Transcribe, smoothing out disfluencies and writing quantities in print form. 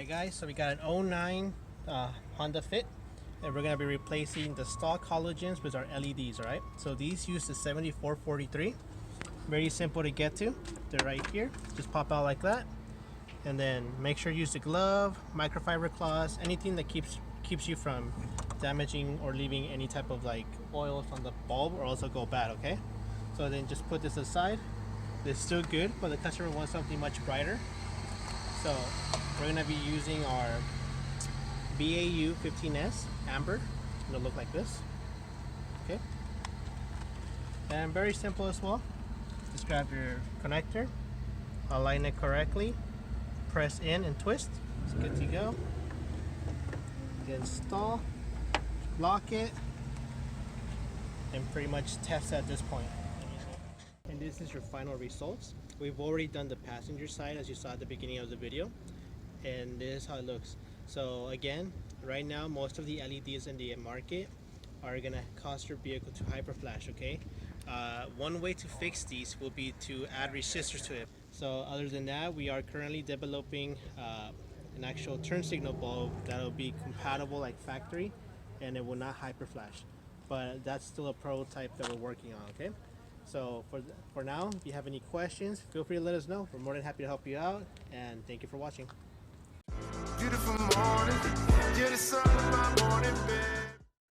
Alright guys, so we got an 09 Honda Fit, and we're going to be replacing the stock halogens with our LEDs, alright? So these use the 7443. Very simple to get to. They're right here. Just pop out like that. And then make sure you use the glove, microfiber cloths, anything that keeps you from damaging or leaving any type of like oils on the bulb, or else it'll go bad, okay? So then just put this aside. It's still good, but the customer wants something much brighter. So we're going to be using our BAU15S amber. It'll look like this. Okay. And very simple as well. Just grab your connector, align it correctly, press in and twist. It's good to go. Install, lock it, and pretty much test at this point. And this is your final results. We've already done the passenger side, as you saw at the beginning of the video, and this is how it looks. So again, right now most of the LEDs in the market are gonna cause your vehicle to hyperflash, okay? One way to fix these will be to add resistors to it. So other than that, we are currently developing an actual turn signal bulb that'll be compatible like factory, and it will not hyperflash. But that's still a prototype that we're working on, okay? So for now, if you have any questions, feel free to let us know. We're more than happy to help you out, and thank you for watching. Beautiful morning, you're the sun in my morning bed.